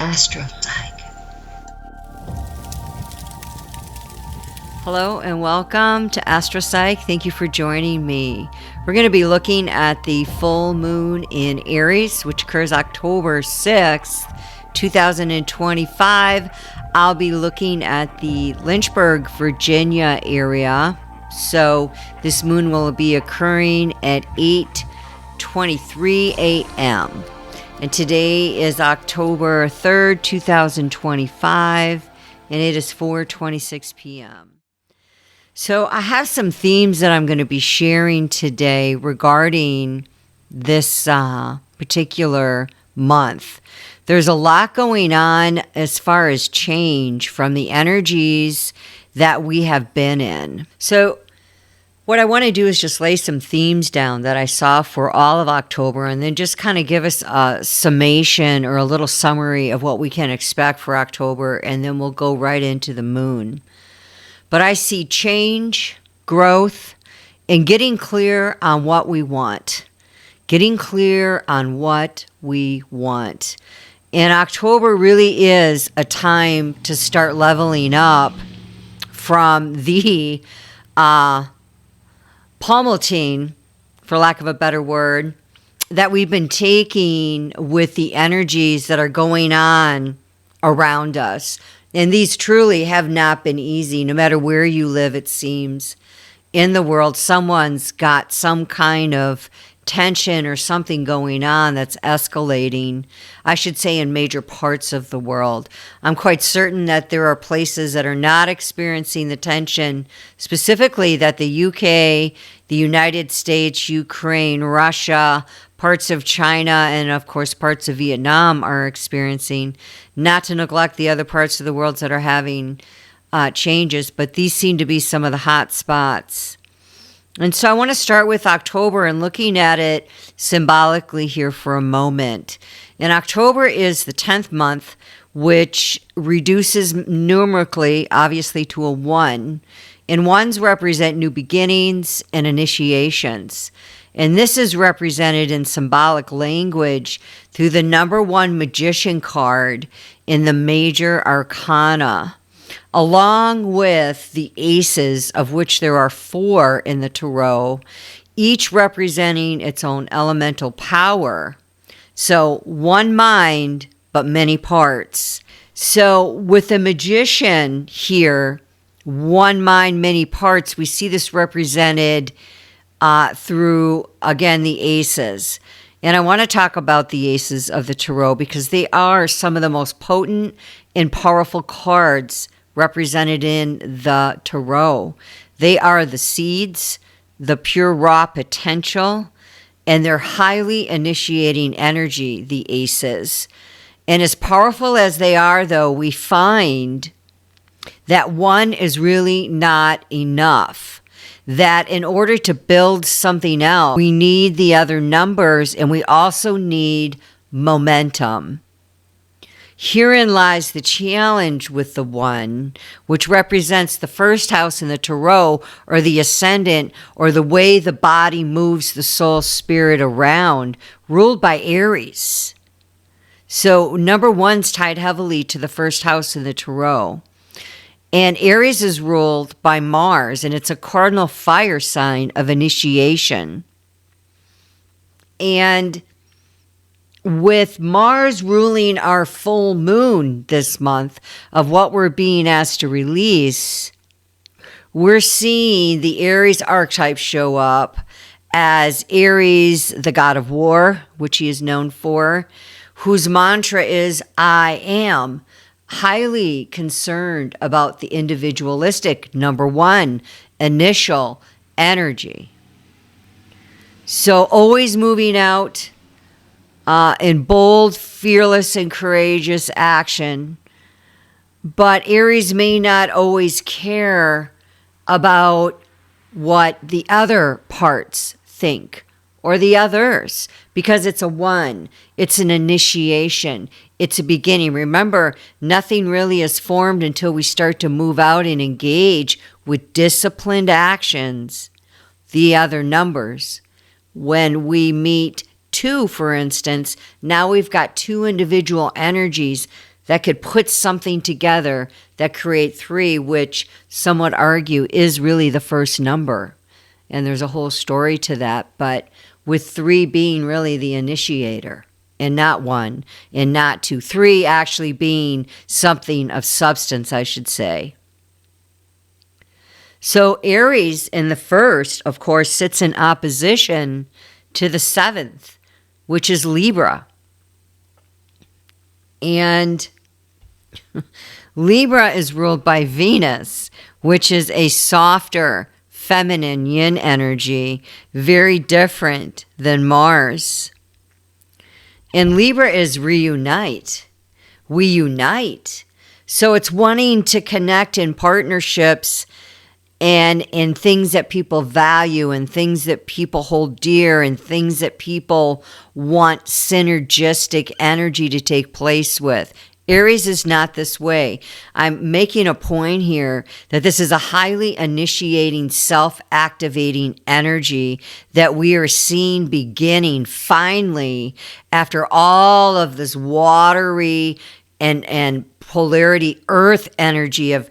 Astropsych. Hello and welcome to Astropsych. Thank you for joining me. We're going to be looking at the full moon in Aries, which occurs October 6th, 2025. I'll be looking at the Lynchburg, Virginia area. So this moon will be occurring at 8:23 a.m. And today is October 3rd, 2025, and it is 4:26 p.m. So I have some themes that I'm going to be sharing today regarding this particular month. There's a lot going on as far as change from the energies that we have been in. So what I want to do is just lay some themes down that I saw for all of October and then just kind of give us a summation or a little summary of what we can expect for October, and then we'll go right into the moon. But I see change, growth, and getting clear on what we want. Getting clear on what we want. And October really is a time to start leveling up from the pummeling, for lack of a better word, that we've been taking with the energies that are going on around us. And these truly have not been easy. No matter where you live, it seems, in the world, someone's got some kind of tension or something going on that's escalating, I should say, in major parts of the world. I'm quite certain that there are places that are not experiencing the tension, specifically that the UK, the United States, Ukraine, Russia, parts of China, and of course parts of Vietnam are experiencing, not to neglect the other parts of the world that are having changes, but these seem to be some of the hot spots. And so I want to start with October and looking at it symbolically here for a moment. And October is the 10th month, which reduces numerically, obviously, to a 1. And 1s represent new beginnings and initiations. And this is represented in symbolic language through the number 1 magician card in the major arcana, along with the aces, of which there are 4 in the tarot, each representing its own elemental power. So one mind, but many parts. So with the magician here, one mind, many parts, we see this represented through, again, the aces. And I want to talk about the aces of the tarot because they are some of the most potent and powerful cards represented in the tarot. They are the seeds, the pure raw potential, and they're highly initiating energy, the aces. And as powerful as they are, though, we find that 1 is really not enough. That in order to build something else, we need the other numbers, and we also need momentum. Herein lies the challenge with the 1, which represents the first house in the tarot, or the ascendant, or the way the body moves the soul spirit around, ruled by Aries. So number 1's tied heavily to the first house in the tarot. And Aries is ruled by Mars, and it's a cardinal fire sign of initiation. And with Mars ruling our full moon this month of what we're being asked to release, we're seeing the Aries archetype show up as Aries, the god of war, which he is known for, whose mantra is, I am. Highly concerned about the individualistic, number 1, initial energy. So always moving out in bold, fearless, and courageous action. But Aries may not always care about what the other parts think or the others, because it's a 1. It's an initiation. It's a beginning. Remember, nothing really is formed until we start to move out and engage with disciplined actions, the other numbers. When we meet 2, for instance, now we've got 2 individual energies that could put something together that create 3, which some would argue is really the first number. And there's a whole story to that, but with 3 being really the initiator and not 1 and not 2. 3 actually being something of substance, I should say. So Aries in the first, of course, sits in opposition to the 7th, which is Libra. And Libra is ruled by Venus, which is a softer, feminine yin energy, very different than Mars. And Libra is reunite. We unite. So it's wanting to connect in partnerships and in things that people value and things that people hold dear and things that people want synergistic energy to take place with. Aries is not this way. I'm making a point here that this is a highly initiating, self-activating energy that we are seeing beginning finally after all of this watery and polarity earth energy of,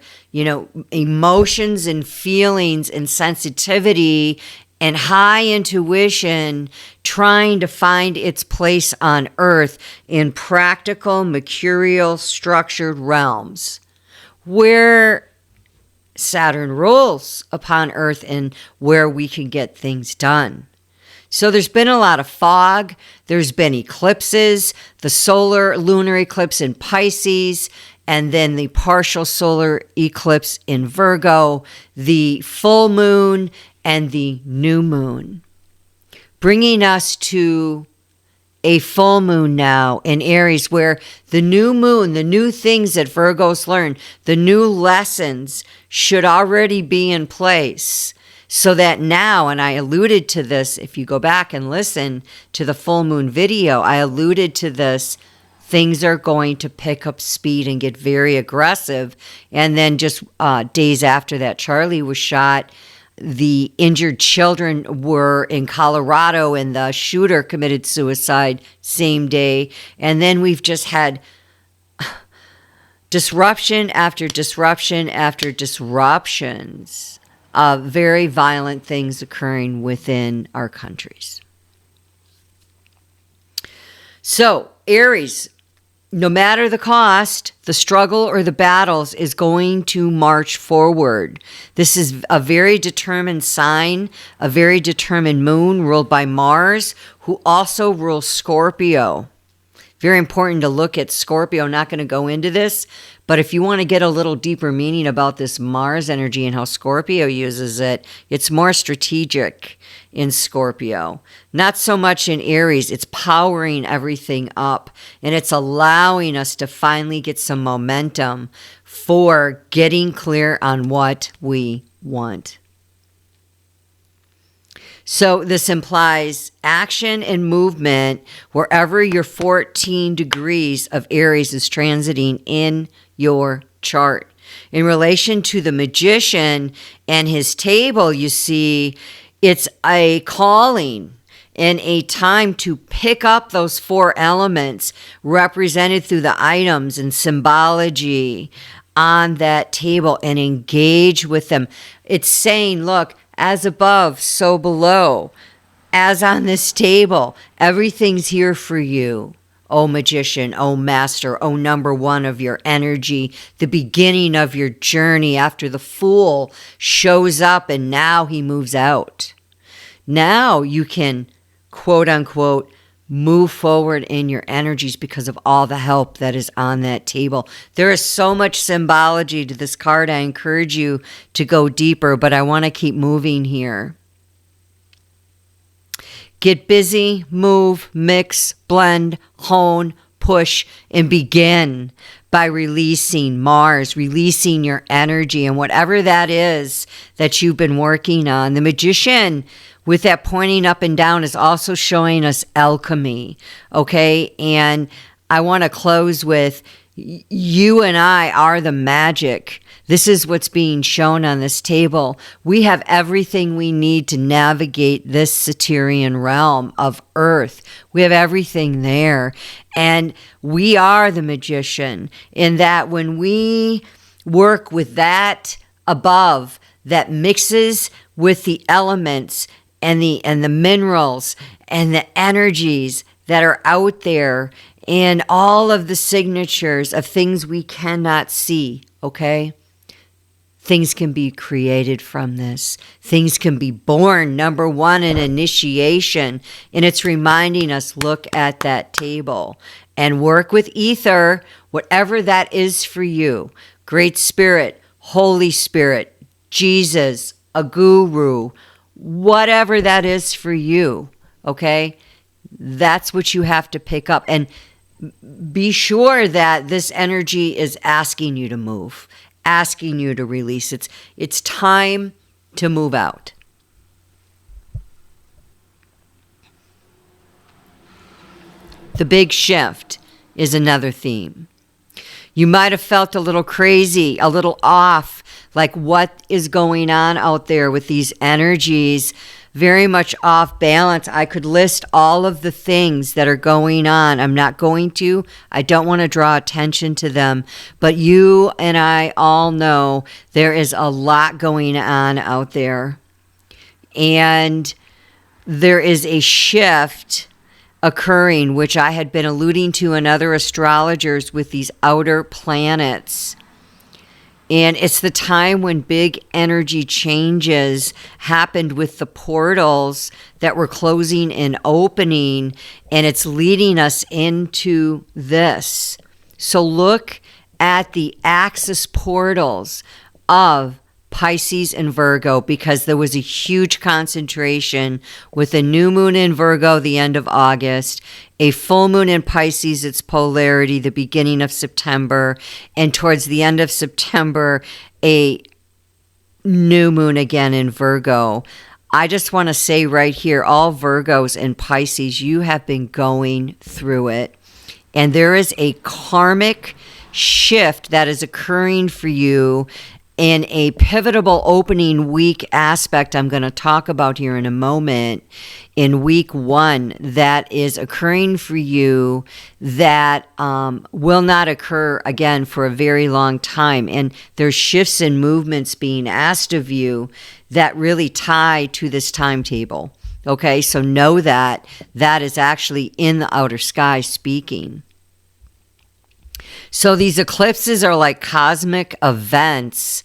emotions and feelings and sensitivity and high intuition trying to find its place on earth in practical, mercurial, structured realms where Saturn rules upon earth and where we can get things done. So there's been a lot of fog. There's been eclipses, the solar lunar eclipse in Pisces, and then the partial solar eclipse in Virgo, the full moon, and the new moon, bringing us to a full moon now in Aries, where the new moon, the new things that Virgos learn, the new lessons should already be in place. So that now, and I alluded to this, if you go back and listen to the full moon video, I alluded to this, things are going to pick up speed and get very aggressive. And then just days after that Charlie was shot, the injured children were in Colorado and the shooter committed suicide same day. And then we've just had disruption after disruption after disruptions of very violent things occurring within our countries. So, Aries, no matter the cost, the struggle or the battles is going to march forward. This is a very determined sign, a very determined moon ruled by Mars, who also rules Scorpio. Very important to look at Scorpio. Not going to go into this, but if you want to get a little deeper meaning about this Mars energy and how Scorpio uses it, it's more strategic in Scorpio. Not so much in Aries. It's powering everything up, and it's allowing us to finally get some momentum for getting clear on what we want. So this implies action and movement wherever your 14 degrees of Aries is transiting in your chart. In relation to the magician and his table, you see, it's a calling and a time to pick up those 4 elements represented through the items and symbology on that table and engage with them. It's saying, look, as above, so below. As on this table, everything's here for you. Oh magician, oh master, oh number 1 of your energy, the beginning of your journey after the fool shows up and now he moves out. Now you can, quote unquote, move forward in your energies because of all the help that is on that table. There is so much symbology to this card. I encourage you to go deeper, but I want to keep moving here. Get busy, move, mix, blend, hone, push, and begin by releasing Mars, releasing your energy and whatever that is that you've been working on. The magician, with that pointing up and down, is also showing us alchemy, okay? And I want to close with, You and I are the magic. This is what's being shown on this table. We have everything we need to navigate this Satyrian realm of Earth. We have everything there. And we are the magician in that when we work with that above that mixes with the elements and the minerals and the energies that are out there and all of the signatures of things we cannot see, okay? Things can be created from this. Things can be born. Number one, an initiation. And it's reminding us, look at that table and work with ether, whatever that is for you. Great Spirit, Holy Spirit, Jesus, a guru, whatever that is for you, okay? That's what you have to pick up. And be sure that this energy is asking you to move, asking you to release. It's time to move out. The big shift is another theme. You might have felt a little crazy, a little off, like what is going on out there with these energies, very much off balance. I could list all of the things that are going on. I'm not going to. I don't want to draw attention to them. But you and I all know there is a lot going on out there. And there is a shift occurring, which I had been alluding to in other astrologers with these outer planets. And it's the time when big energy changes happened with the portals that were closing and opening, and it's leading us into this. So look at the axis portals of Pisces and Virgo, because there was a huge concentration with a new moon in Virgo the end of August, a full moon in Pisces, its polarity, the beginning of September, and towards the end of September, a new moon again in Virgo. I just want to say right here, all Virgos and Pisces, you have been going through it. And there is a karmic shift that is occurring for you in a pivotal opening week aspect I'm going to talk about here in a moment, in week 1, that is occurring for you that will not occur again for a very long time. And there's shifts and movements being asked of you that really tie to this timetable. Okay, so know that that is actually in the outer sky speaking. So these eclipses are like cosmic events,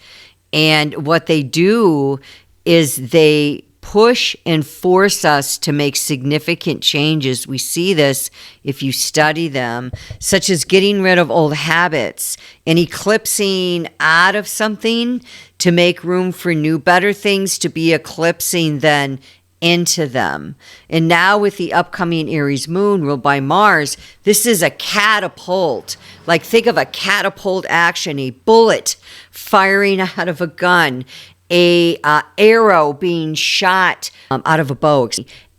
and what they do is they push and force us to make significant changes. We see this if you study them, such as getting rid of old habits and eclipsing out of something to make room for new, better things, to be eclipsing then into them. And now with the upcoming Aries moon ruled by Mars, this is a catapult. Like, think of a catapult action, a bullet firing out of a gun, a arrow being shot out of a bow,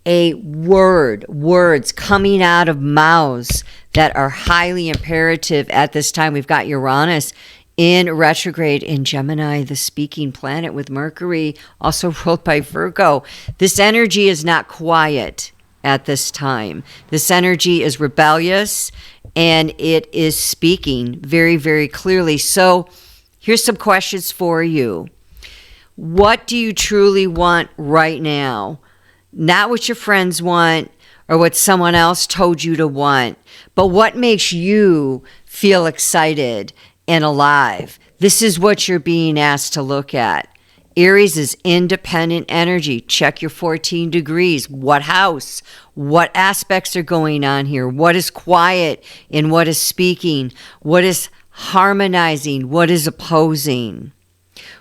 a words coming out of mouths that are highly imperative at this time. We've got Uranus in retrograde in Gemini, the speaking planet, with Mercury also ruled by Virgo. This energy is not quiet at this time. This energy is rebellious, and it is speaking very, very clearly. So here's some questions for you. What do you truly want right now? Not what your friends want or what someone else told you to want, but what makes you feel excited and alive. This is what you're being asked to look at. Aries is independent energy. Check your 14 degrees. What house? What aspects are going on here? What is quiet and what is speaking? What is harmonizing? What is opposing?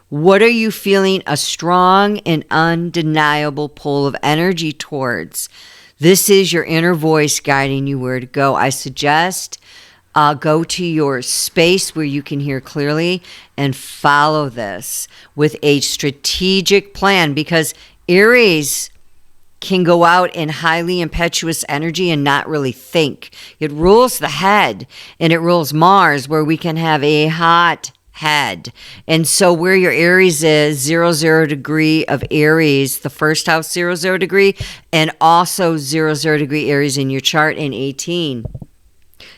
What are you feeling a strong and undeniable pull of energy towards? This is your inner voice guiding you where to go. I suggest go to your space where you can hear clearly and follow this with a strategic plan, because Aries can go out in highly impetuous energy and not really think. It rules the head, and it rules Mars, where we can have a hot head. And so where your Aries is, 0 degree of Aries, the first house 0 degree, and also 0 degree Aries in your chart in 18.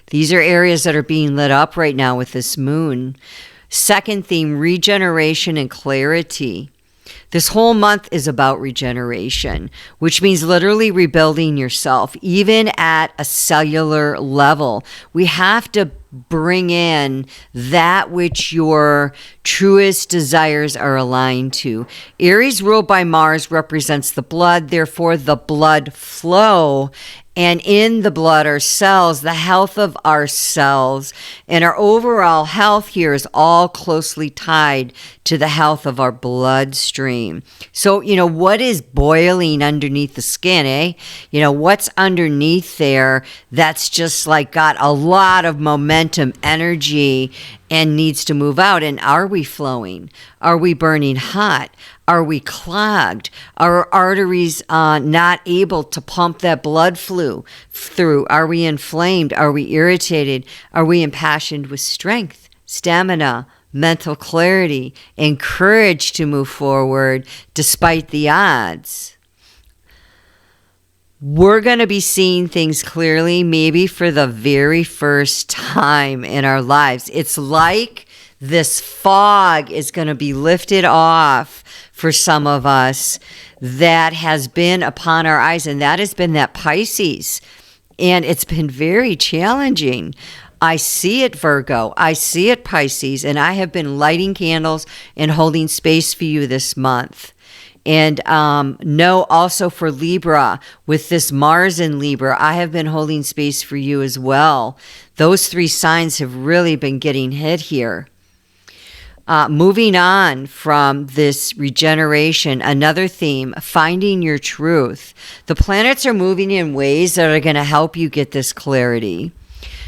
These are areas that are being lit up right now with this moon. Second theme, regeneration and clarity. This whole month is about regeneration, which means literally rebuilding yourself, even at a cellular level. We have to bring in that which your truest desires are aligned to. Aries ruled by Mars represents the blood, therefore the blood flow. And in the blood are cells, the health of our cells. And our overall health here is all closely tied to the health of our bloodstream. So, what is boiling underneath the skin, eh? What's underneath there that's just like got a lot of momentum, energy, and needs to move out? And are we flowing? Are we burning hot? Are we clogged? Are our arteries not able to pump that blood through? Are we inflamed? Are we irritated? Are we impassioned with strength, stamina, mental clarity, and courage to move forward despite the odds? We're going to be seeing things clearly, maybe for the very first time in our lives. It's like this fog is going to be lifted off for some of us that has been upon our eyes, and that has been that Pisces. And it's been very challenging. I see it, Virgo. I see it, Pisces. And I have been lighting candles and holding space for you this month. And know also for Libra, with this Mars in Libra, I have been holding space for you as well. Those three signs have really been getting hit here. Moving on from this regeneration, another theme, finding your truth. The planets are moving in ways that are going to help you get this clarity.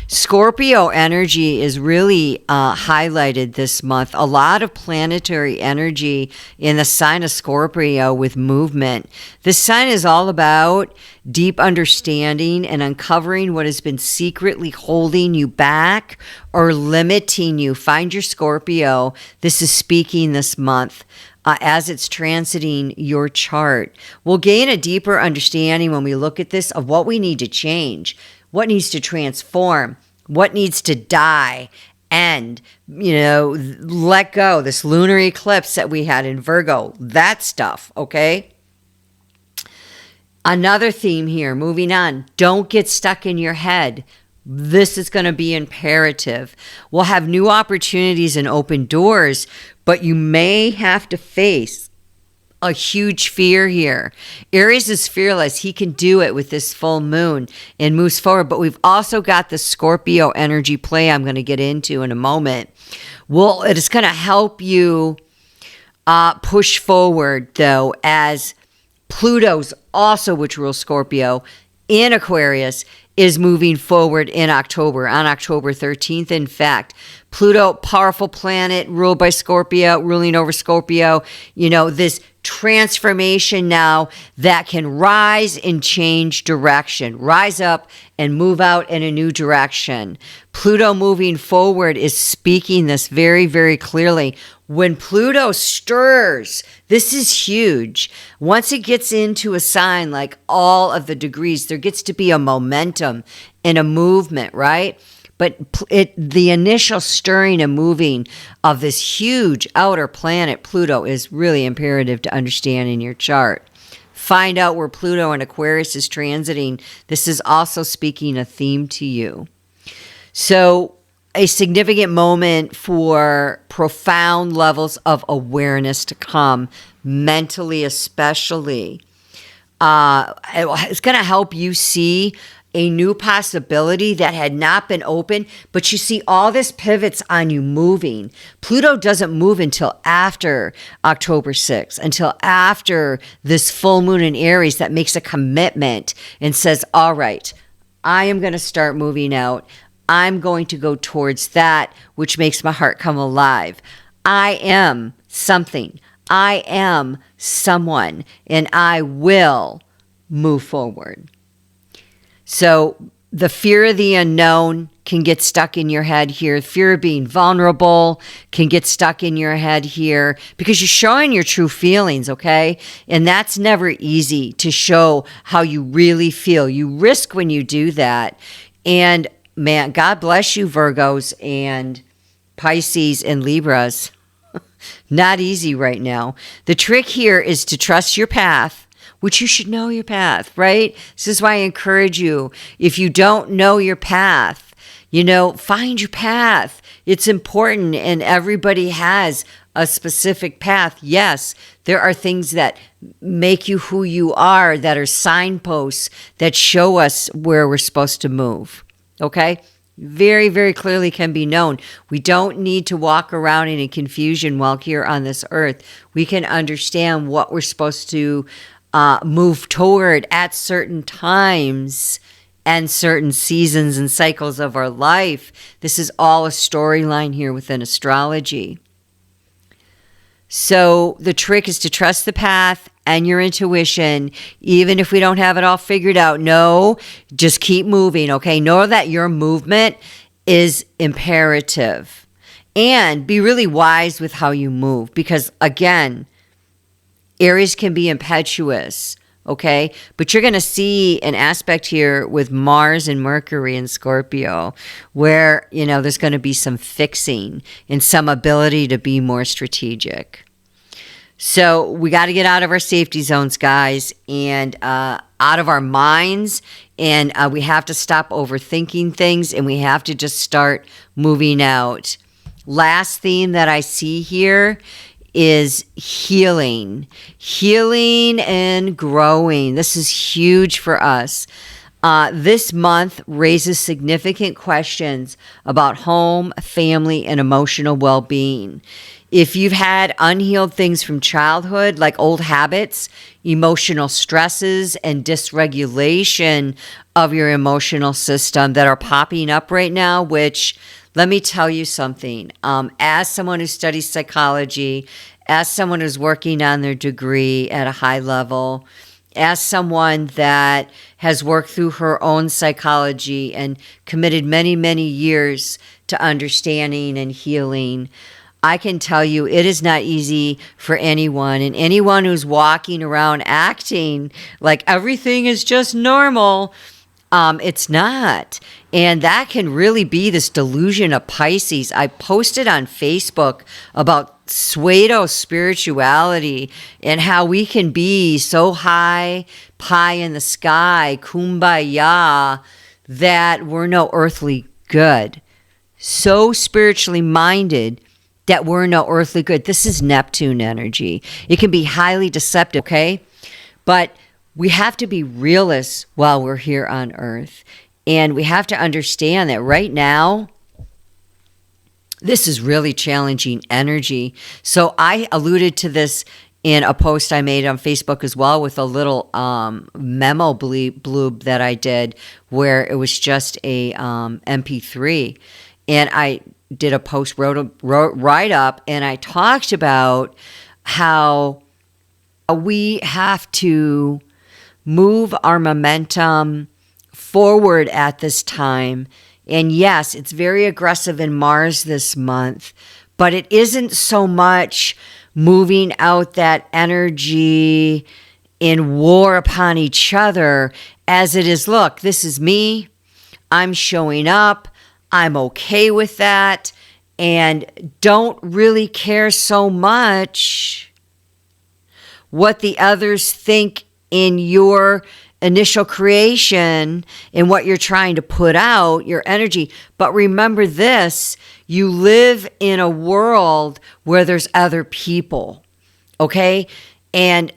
Scorpio energy is really highlighted this month. A lot of planetary energy in the sign of Scorpio with movement. This sign is all about deep understanding and uncovering what has been secretly holding you back or limiting you. Find your Scorpio. This is speaking this month. As it's transiting your chart. We'll gain a deeper understanding when we look at this of what we need to change, what needs to transform, what needs to die, and, let go. This lunar eclipse that we had in Virgo, that stuff, okay? Another theme here, moving on, don't get stuck in your head. This is going to be imperative. We'll have new opportunities and open doors, but you may have to face a huge fear here. Aries is fearless. He can do it with this full moon and moves forward. But we've also got the Scorpio energy play I'm going to get into in a moment. Well, it is going to help you push forward, though, as Pluto's also, which rules Scorpio, in Aquarius, is moving forward in October, on October 13th. In fact, Pluto, powerful planet, ruled by Scorpio, ruling over Scorpio, this transformation now that can rise and change direction, rise up and move out in a new direction. Pluto moving forward is speaking this very, very clearly. When Pluto stirs, this is huge. Once it gets into a sign like all of the degrees, there gets to be a momentum and a movement, right? But the initial stirring and moving of this huge outer planet, Pluto, is really imperative to understand in your chart. Find out where Pluto and Aquarius is transiting. This is also speaking a theme to you. So, a significant moment for profound levels of awareness to come, mentally especially. It's going to help you see a new possibility that had not been open, but you see all this pivots on you moving. Pluto doesn't move until after October 6th, until after this full moon in Aries that makes a commitment and says, all right, I am going to start moving out. I'm going to go towards that which makes my heart come alive. I am something. I am someone, and I will move forward. So the fear of the unknown can get stuck in your head here. Fear of being vulnerable can get stuck in your head here because you're showing your true feelings, okay? And that's never easy to show how you really feel. You risk when you do that. And man, God bless you, Virgos and Pisces and Libras. Not easy right now. The trick here is to trust your path, which you should know your path, right? This is why I encourage you. If you don't know your path, find your path. It's important, and everybody has a specific path. Yes, there are things that make you who you are, that are signposts that show us where we're supposed to move, okay? Very, very clearly can be known. We don't need to walk around in confusion while here on this earth. We can understand what we're supposed to move toward at certain times and certain seasons and cycles of our life. This is all a storyline here within astrology. So the trick is to trust the path and your intuition, even if we don't have it all figured out. No, just keep moving, okay? Know that your movement is imperative. And be really wise with how you move because, again, Aries can be impetuous, okay? But you're going to see an aspect here with Mars and Mercury in Scorpio where, there's going to be some fixing and some ability to be more strategic. So we got to get out of our safety zones, guys, and out of our minds, and we have to stop overthinking things, and we have to just start moving out. Last theme that I see here is healing and growing. This is huge for us. This month raises significant questions about home, family, and emotional well-being. If you've had unhealed things from childhood, like old habits, emotional stresses, and dysregulation of your emotional system that are popping up right now, which, let me tell you something. As someone who studies psychology, as someone who's working on their degree at a high level, as someone that has worked through her own psychology and committed many, many years to understanding and healing, I can tell you it is not easy for anyone. And anyone who's walking around acting like everything is just normal, it's not. And that can really be this delusion of Pisces. I posted on Facebook about pseudo spirituality and how we can be so high, pie in the sky, kumbaya, that we're no earthly good. So spiritually minded that we're no earthly good. This is Neptune energy. It can be highly deceptive, okay? But we have to be realists while we're here on Earth. And we have to understand that right now, this is really challenging energy. So I alluded to this in a post I made on Facebook as well with a little memo bloob that I did where it was just a MP3. And I did a post, wrote write up, and I talked about how we have to move our momentum forward at this time. And yes, it's very aggressive in Mars this month, but it isn't so much moving out that energy in war upon each other as it is, look, this is me, I'm showing up, I'm okay with that, and don't really care so much what the others think in your initial creation and what you're trying to put out, your energy. But remember this, you live in a world where there's other people, okay? And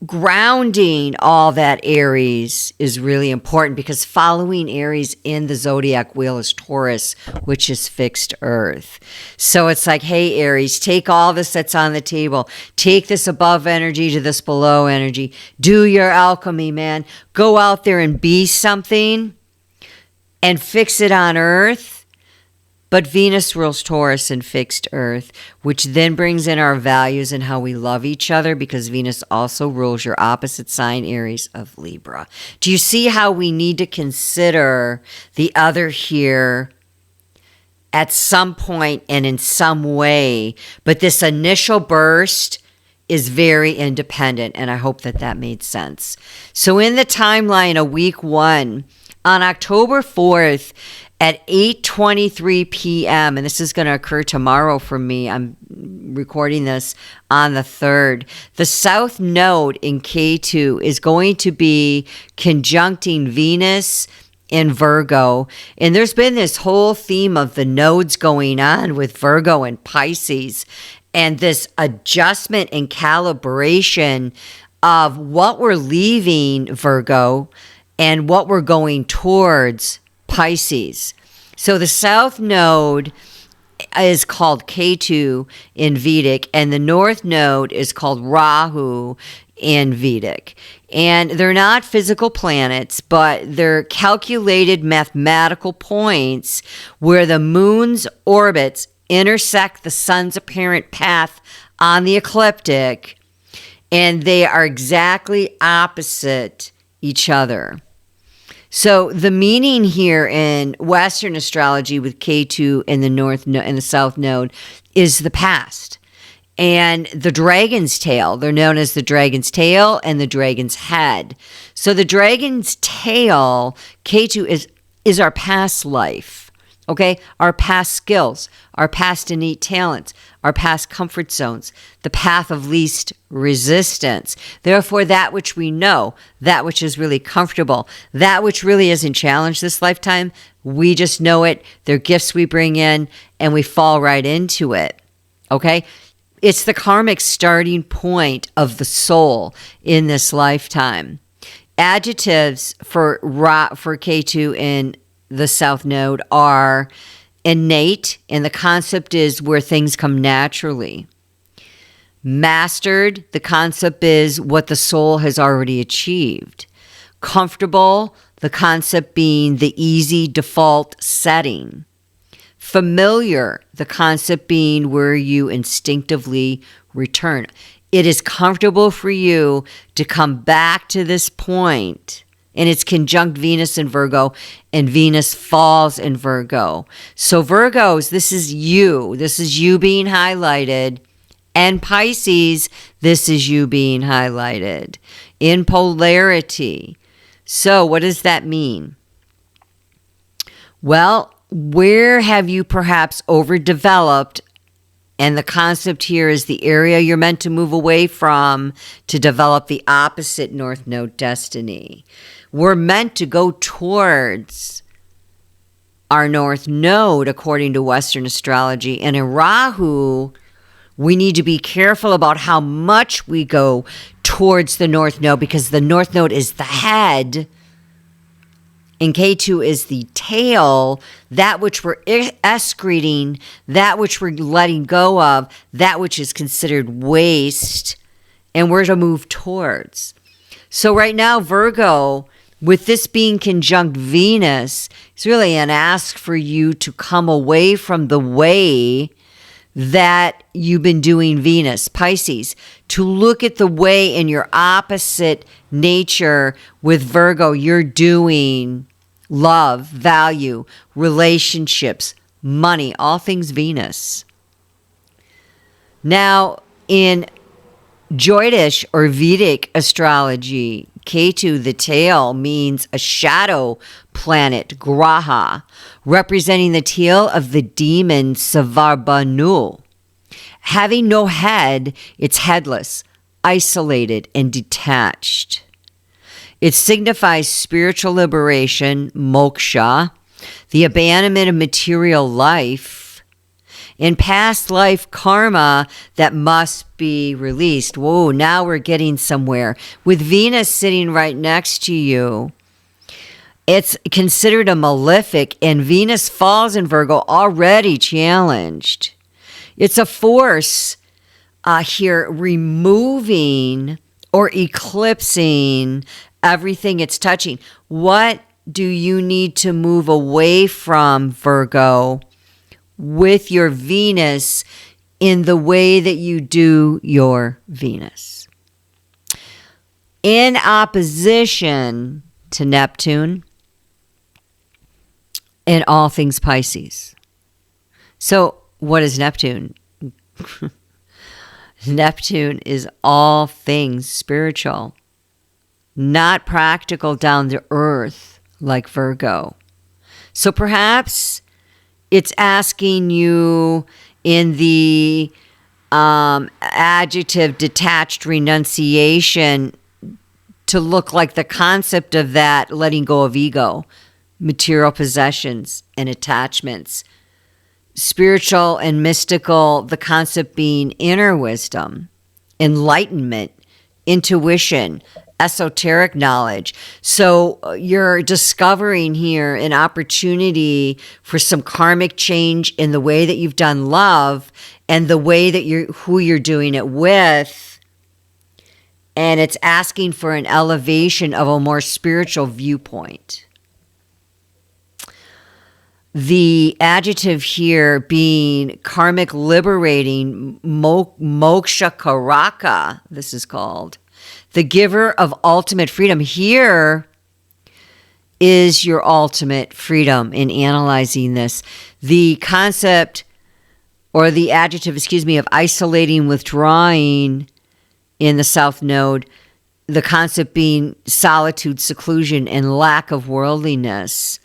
grounding all that Aries is really important because following Aries in the zodiac wheel is Taurus, which is fixed earth. So it's like, hey, Aries, take all this that's on the table. Take this above energy to this below energy. Do your alchemy, man. Go out there and be something and fix it on earth But Venus rules Taurus and fixed Earth, which then brings in our values and how we love each other, because Venus also rules your opposite sign, Aries of Libra. Do you see how we need to consider the other here at some point and in some way? But this initial burst is very independent, and I hope that that made sense. So in the timeline of week 1, on October 4th at 8:23 p.m., and this is going to occur tomorrow for me, I'm recording this on the 3rd, the South Node in K2 is going to be conjuncting Venus in Virgo. And there's been this whole theme of the nodes going on with Virgo and Pisces, and this adjustment and calibration of what we're leaving Virgo and what we're going towards Pisces. So the South Node is called K2 in Vedic, and the North Node is called Rahu in Vedic. And they're not physical planets, but they're calculated mathematical points where the moon's orbits intersect the sun's apparent path on the ecliptic, and they are exactly opposite each other. So the meaning here in Western astrology with K2 in the North and the South Node is the past. And the dragon's tail, they're known as the dragon's tail and the dragon's head. So the dragon's tail, K2, is our past life. Okay, our past skills, our past innate talents, our past comfort zones, the path of least resistance. Therefore, that which we know, that which is really comfortable, that which really isn't challenged this lifetime, we just know it. They're gifts we bring in, and we fall right into it. Okay, it's the karmic starting point of the soul in this lifetime. Adjectives for K2 in the South Node are innate, and the concept is where things come naturally. Mastered, the concept is what the soul has already achieved. Comfortable, the concept being the easy default setting. Familiar, the concept being where you instinctively return. It is comfortable for you to come back to this point. And it's conjunct Venus in Virgo, and Venus falls in Virgo. So Virgos, this is you. This is you being highlighted. And Pisces, this is you being highlighted in polarity. So what does that mean? Well, where have you perhaps overdeveloped? And the concept here is the area you're meant to move away from to develop the opposite North Node destiny. We're meant to go towards our North Node according to Western astrology. And in Rahu, we need to be careful about how much we go towards the North Node, because the North Node is the head and K2 is the tail, that which we're excreting, that which we're letting go of, that which is considered waste, and we're to move towards. So right now, Virgo, with this being conjunct Venus, it's really an ask for you to come away from the way that you've been doing Venus. Pisces, to look at the way in your opposite nature with Virgo, you're doing love, value, relationships, money, all things Venus. Now, in Jyotish or Vedic astrology, Ketu, the tail, means a shadow planet, Graha, representing the tail of the demon Savarbhanu. Having no head, it's headless, isolated, and detached. It signifies spiritual liberation, moksha, the abandonment of material life, in past life karma that must be released. Whoa, now we're getting somewhere. With Venus sitting right next to you, it's considered a malefic, and Venus falls in Virgo, already challenged. It's a force here removing or eclipsing everything it's touching. What do you need to move away from, Virgo, with your Venus in the way that you do your Venus. In opposition to Neptune in all things Pisces. So what is Neptune? Neptune is all things spiritual, not practical down to earth like Virgo. So perhaps it's asking you in the adjective detached renunciation to look like the concept of that letting go of ego, material possessions and attachments. Spiritual and mystical, the concept being inner wisdom, enlightenment, intuition, esoteric knowledge. So you're discovering here an opportunity for some karmic change in the way that you've done love and the way that who you're doing it with. And it's asking for an elevation of a more spiritual viewpoint. The adjective here being karmic liberating, moksha karaka, this is called. The giver of ultimate freedom. Here is your ultimate freedom in analyzing this. The concept or the adjective, of isolating, withdrawing in the South Node, the concept being solitude, seclusion, and lack of worldliness.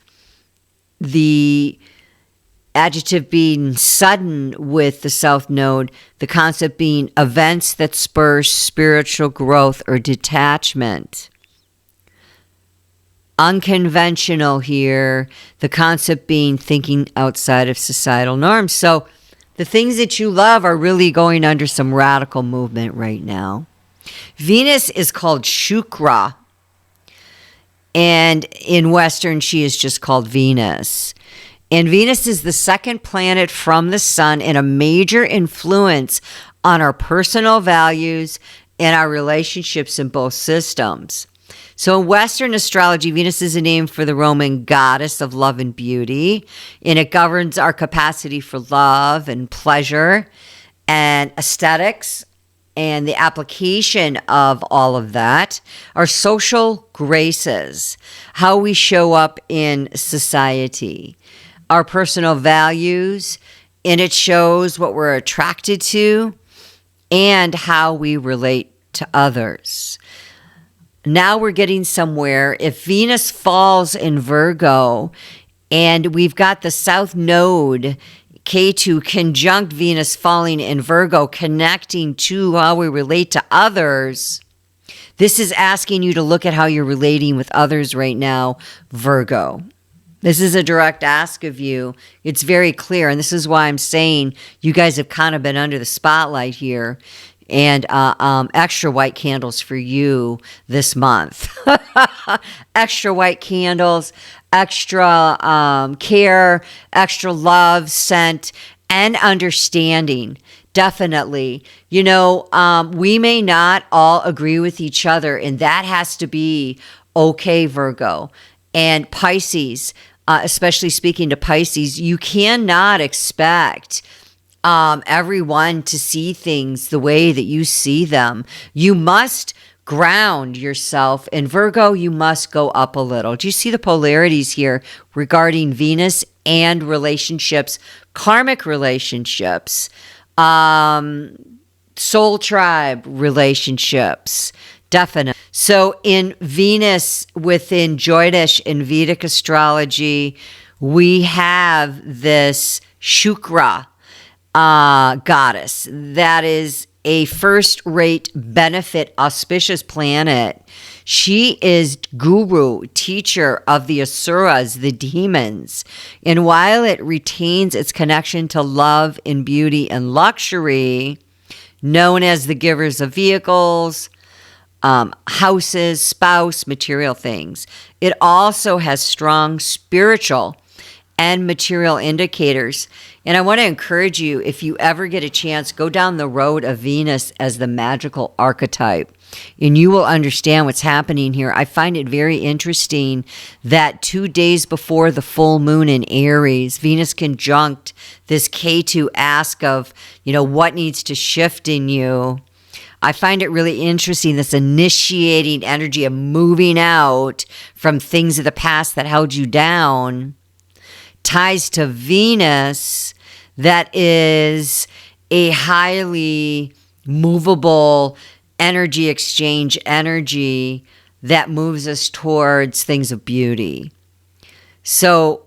The adjective being sudden with the South Node, the concept being events that spur spiritual growth or detachment. Unconventional here, the concept being thinking outside of societal norms. So the things that you love are really going under some radical movement right now. Venus is called Shukra. And in Western, she is just called Venus. And Venus is the second planet from the sun and a major influence on our personal values and our relationships in both systems. So in Western astrology, Venus is a name for the Roman goddess of love and beauty, and it governs our capacity for love and pleasure and aesthetics and the application of all of that, our social graces, how we show up in society, our personal values, and it shows what we're attracted to and how we relate to others. Now we're getting somewhere. If Venus falls in Virgo and we've got the South Node, K2 conjunct Venus falling in Virgo, connecting to how we relate to others, this is asking you to look at how you're relating with others right now, Virgo. This is a direct ask of you. It's very clear, and this is why I'm saying you guys have kind of been under the spotlight here. And extra white candles for you this month. Extra white candles, extra care, extra love, scent, and understanding. Definitely. You know, we may not all agree with each other, and that has to be okay, Virgo. And Pisces, especially speaking to Pisces, you cannot expect everyone to see things the way that you see them. You must ground yourself. In Virgo, you must go up a little. Do you see the polarities here regarding Venus and relationships, karmic relationships, soul tribe relationships? Definitely. So in Venus, within Jyotish and Vedic astrology, we have this Shukra goddess that is a first-rate benefit auspicious planet. She is guru, teacher of the asuras, the demons. And while it retains its connection to love and beauty and luxury, known as the givers of vehicles, houses, spouse, material things, it also has strong spiritual and material indicators. And I want to encourage you, if you ever get a chance, go down the road of Venus as the magical archetype. and you will understand what's happening here. I find it very interesting that 2 days before the full moon in Aries, Venus conjunct this K2 ask of, what needs to shift in you. I find it really interesting, this initiating energy of moving out from things of the past that held you down ties to Venus, that is a highly movable energy exchange energy that moves us towards things of beauty. So,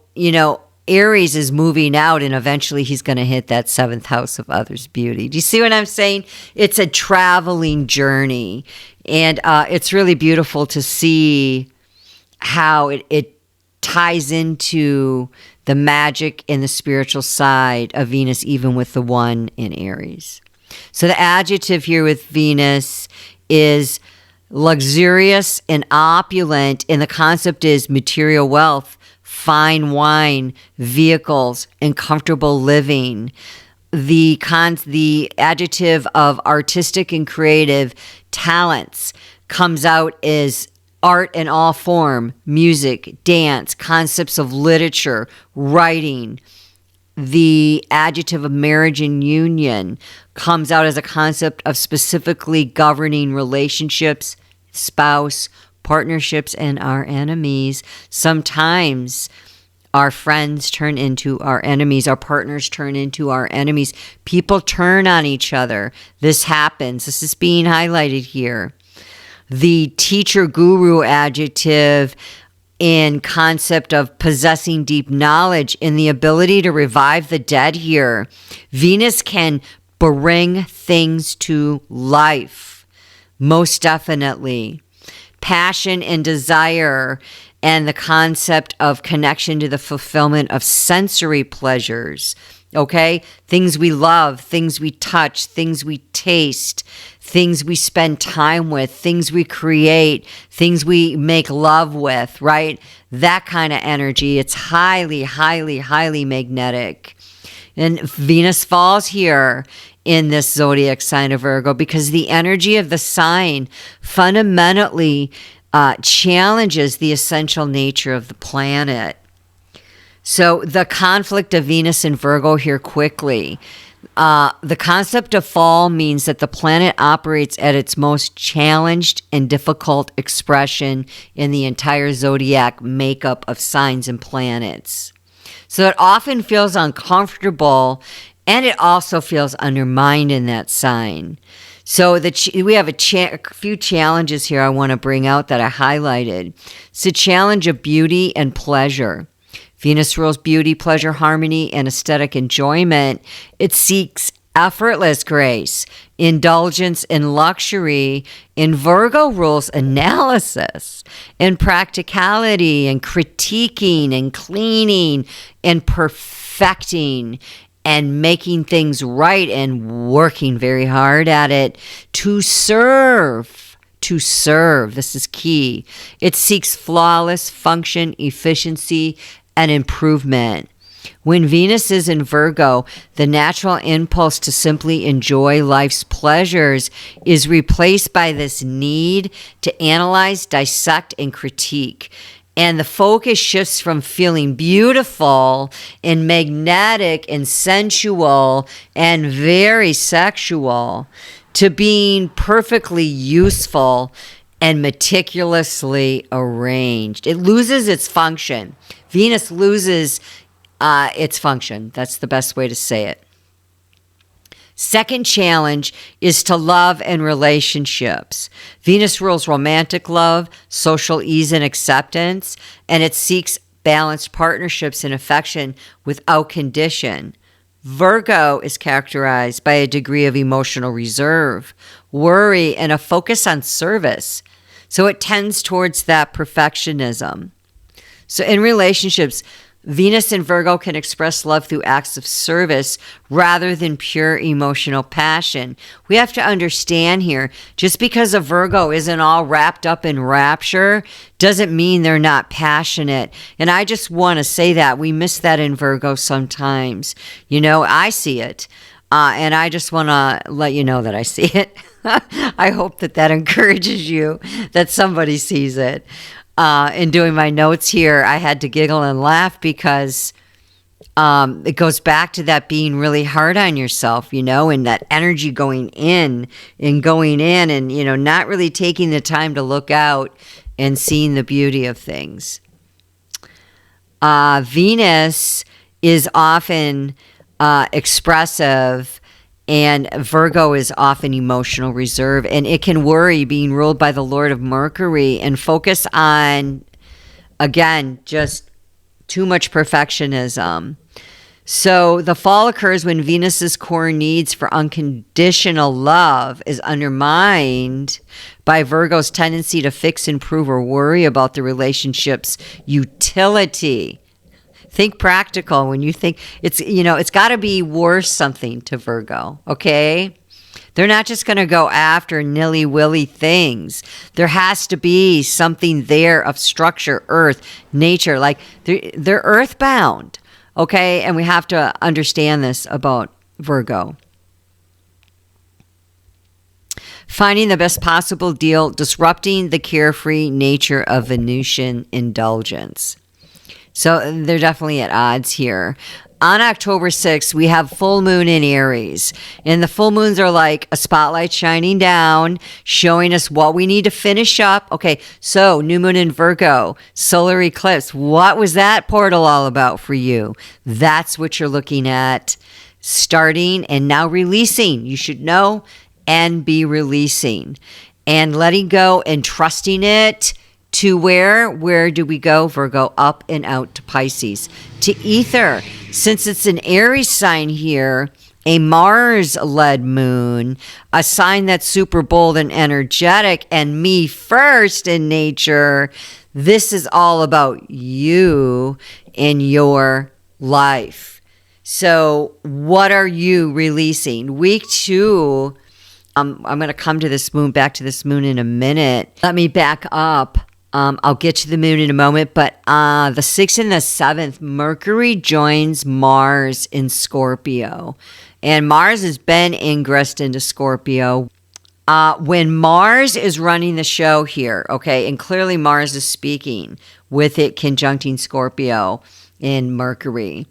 Aries is moving out, and eventually he's going to hit that 7th house of others' beauty. Do you see what I'm saying? It's a traveling journey, and it's really beautiful to see how it ties into the magic and the spiritual side of Venus, even with the one in Aries. So the adjective here with Venus is luxurious and opulent, and the concept is material wealth, fine wine, vehicles, and comfortable living. The adjective of artistic and creative talents comes out as art in all form, music, dance, concepts of literature, writing. The adjective of marriage and union comes out as a concept of specifically governing relationships, spouse, partnerships, and our enemies. Sometimes our friends turn into our enemies. Our partners turn into our enemies. People turn on each other. This happens. This is being highlighted here. The teacher guru adjective in concept of possessing deep knowledge and the ability to revive the dead here. Venus can bring things to life, most definitely. Passion and desire and the concept of connection to the fulfillment of sensory pleasures. Okay? Things we love, things we touch, things we taste, things we spend time with, things we create, things we make love with, right? That kind of energy. It's highly, highly, highly magnetic. And Venus falls here in this zodiac sign of Virgo because the energy of the sign fundamentally challenges the essential nature of the planet. So the conflict of Venus and Virgo here quickly. The concept of fall means that the planet operates at its most challenged and difficult expression in the entire zodiac makeup of signs and planets. So it often feels uncomfortable, and it also feels undermined in that sign. So we have a few challenges here I want to bring out that I highlighted. It's a challenge of beauty and pleasure. Venus rules beauty, pleasure, harmony, and aesthetic enjoyment. It seeks effortless grace, indulgence, and luxury. And Virgo rules analysis and practicality and critiquing and cleaning and perfecting and making things right and working very hard at it to serve. To serve. This is key. It seeks flawless function, efficiency, and improvement. When Venus is in Virgo, the natural impulse to simply enjoy life's pleasures is replaced by this need to analyze, dissect, and critique. And the focus shifts from feeling beautiful and magnetic and sensual and very sexual to being perfectly useful and meticulously arranged. It loses its function. Venus loses its function. That's the best way to say it. Second challenge is to love and relationships. Venus rules romantic love, social ease and acceptance, and it seeks balanced partnerships and affection without condition. Virgo is characterized by a degree of emotional reserve, worry, and a focus on service. So it tends towards that perfectionism. So in relationships, Venus and Virgo can express love through acts of service rather than pure emotional passion. We have to understand here, just because a Virgo isn't all wrapped up in rapture doesn't mean they're not passionate. And I just want to say that we miss that in Virgo sometimes. I see it. And I just want to let you know that I see it. I hope that encourages you, that somebody sees it. In doing my notes here, I had to giggle and laugh because it goes back to that being really hard on yourself, and that energy going in and, not really taking the time to look out and seeing the beauty of things. Venus is often expressive, and Virgo is often emotional reserve, and it can worry being ruled by the Lord of Mercury and focus on, again, just too much perfectionism. So the fall occurs when Venus's core needs for unconditional love is undermined by Virgo's tendency to fix, improve, or worry about the relationship's utility. Think practical when you think it's got to be worth something to Virgo, okay? They're not just going to go after nilly-willy things. There has to be something there of structure, earth, nature. Like they're earthbound, okay? And we have to understand this about Virgo. Finding the best possible deal, disrupting the carefree nature of Venusian indulgence. So they're definitely at odds here. On October 6th, we have full moon in Aries. And the full moons are like a spotlight shining down, showing us what we need to finish up. Okay, so new moon in Virgo, solar eclipse. What was that portal all about for you? That's what you're looking at. Starting and now releasing. You should know and be releasing. And letting go and trusting it. To where do we go, Virgo? Up and out to Pisces. To ether. Since it's an Aries sign here, a Mars-led moon, a sign that's super bold and energetic and me first in nature, this is all about you in your life. So what are you releasing? Week 2, I'm going to come to this moon, back to this moon in a minute. Let me back up. I'll get to the moon in a moment, but the 6th and the 7th, Mercury joins Mars in Scorpio. And Mars has been ingressed into Scorpio. When Mars is running the show here, okay, and clearly Mars is speaking with it conjuncting Scorpio in Mercury.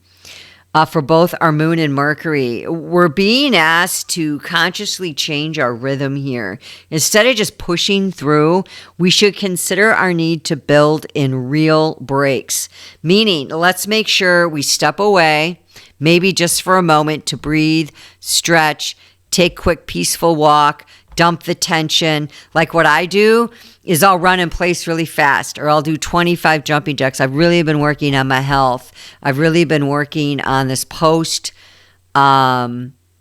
For both our moon and Mercury, we're being asked to consciously change our rhythm here. Instead of just pushing through, we should consider our need to build in real breaks. Meaning, let's make sure we step away, maybe just for a moment to breathe, stretch, take a quick peaceful walk, dump the tension. Like what I do is I'll run in place really fast, or I'll do 25 jumping jacks. I've really been working on my health. I've really been working on this post menopause.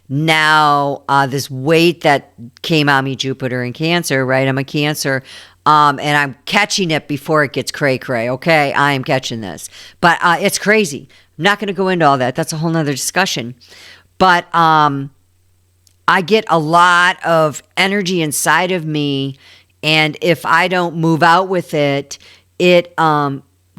Now, this weight that came on me, Jupiter and Cancer, right? I'm a Cancer. And I'm catching it before it gets cray-cray, okay? I am catching this. But it's crazy. I'm not going to go into all that. That's a whole nother discussion. But I get a lot of energy inside of me, and if I don't move out with it, it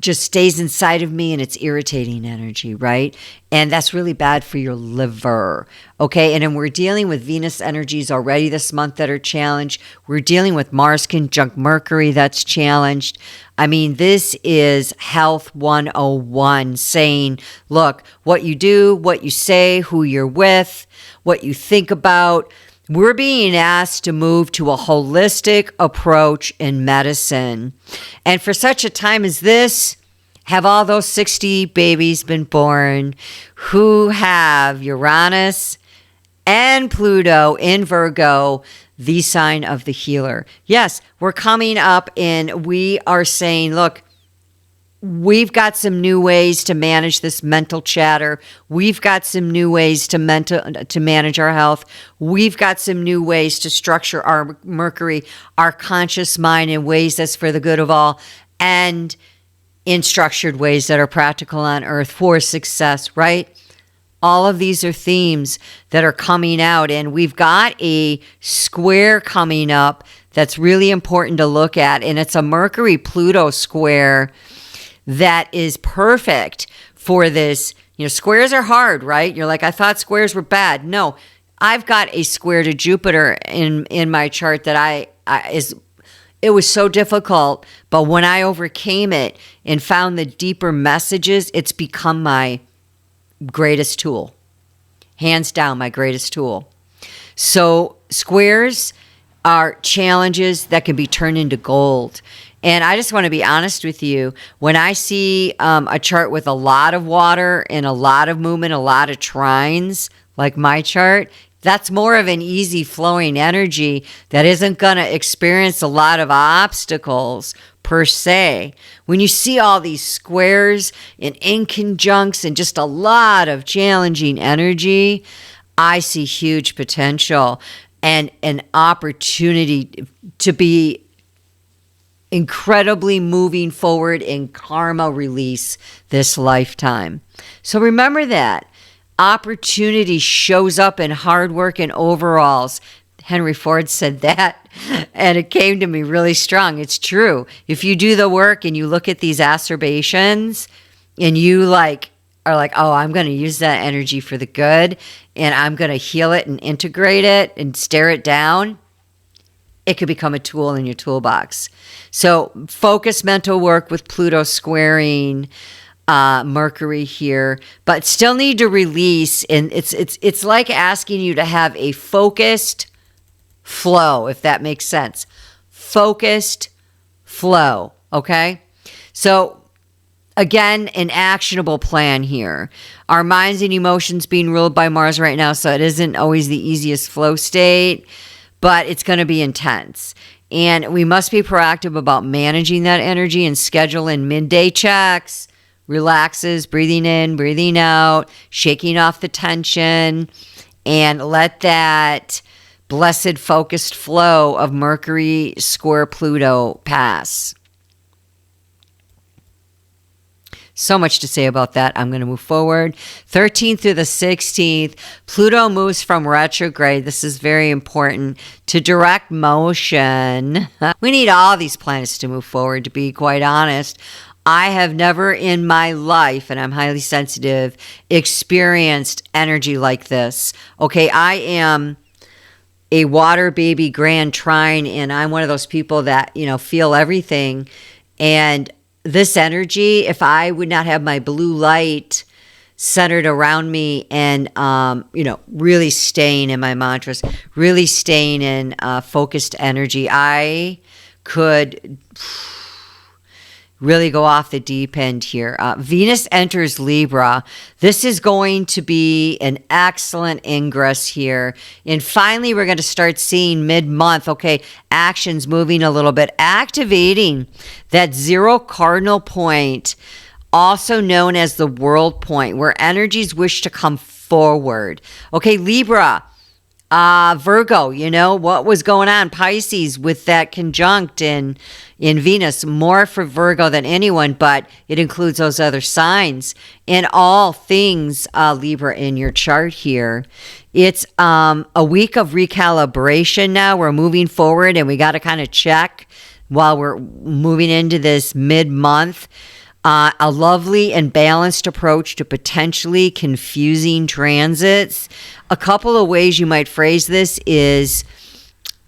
just stays inside of me, and it's irritating energy, right? And that's really bad for your liver, okay? And then we're dealing with Venus energies already this month that are challenged. We're dealing with Mars conjunct Mercury that's challenged. I mean, this is Health 101, saying, look, what you do, what you say, who you're with, what you think about. We're being asked to move to a holistic approach in medicine. And for such a time as this, have all those 60 babies been born who have Uranus and Pluto in Virgo, the sign of the healer. Yes, we're coming up and we are saying, look, we've got some new ways to manage this mental chatter. We've got some new ways to manage our health. We've got some new ways to structure our Mercury, our conscious mind in ways that's for the good of all, and in structured ways that are practical on earth for success, right? All of these are themes that are coming out, and we've got a square coming up that's really important to look at, and it's a Mercury-Pluto square that is perfect for this, Squares are hard, right? You're like, I thought squares were bad. No, I've got a square to Jupiter in my chart that it was so difficult, but when I overcame it and found the deeper messages, it's become my greatest tool. Hands down, my greatest tool. So squares are challenges that can be turned into gold. And I just want to be honest with you. When I see a chart with a lot of water and a lot of movement, a lot of trines, like my chart, that's more of an easy flowing energy that isn't going to experience a lot of obstacles per se. When you see all these squares and inconjuncts and just a lot of challenging energy, I see huge potential and an opportunity to be incredibly moving forward in karma release this lifetime. So remember that. Opportunity shows up in hard work and overalls. Henry Ford said that, and it came to me really strong. It's true. If you do the work and you look at these acerbations and you are like, oh, I'm going to use that energy for the good, and I'm going to heal it and integrate it and stare it down, it could become a tool in your toolbox. So focus mental work with Pluto squaring Mercury here, but still need to release. And it's like asking you to have a focused flow, if that makes sense. Focused flow. Okay. So again, an actionable plan here. Our minds and emotions being ruled by Mars right now, so it isn't always the easiest flow state, but it's going to be intense. And we must be proactive about managing that energy and schedule in midday checks, relaxes, breathing in, breathing out, shaking off the tension, and let that blessed focused flow of Mercury square Pluto pass. So much to say about that. I'm going to move forward. 13th through the 16th, Pluto moves from retrograde. This is very important to direct motion. We need all these planets to move forward, to be quite honest. I have never in my life, and I'm highly sensitive, experienced energy like this. Okay, I am a water baby grand trine, and I'm one of those people that, feel everything. And this energy, if I would not have my blue light centered around me and, really staying in my mantras, really staying in focused energy, I could really go off the deep end here. Venus enters Libra. This is going to be an excellent ingress here. And finally, we're going to start seeing mid-month, actions moving a little bit, activating that zero cardinal point, also known as the world point, where energies wish to come forward. Libra. Virgo, what was going on? Pisces with that conjunct in Venus, more for Virgo than anyone, but it includes those other signs and all things Libra in your chart here. It's a week of recalibration now. We're moving forward and we got to kind of check while we're moving into this mid-month. A lovely and balanced approach to potentially confusing transits. A couple of ways you might phrase this is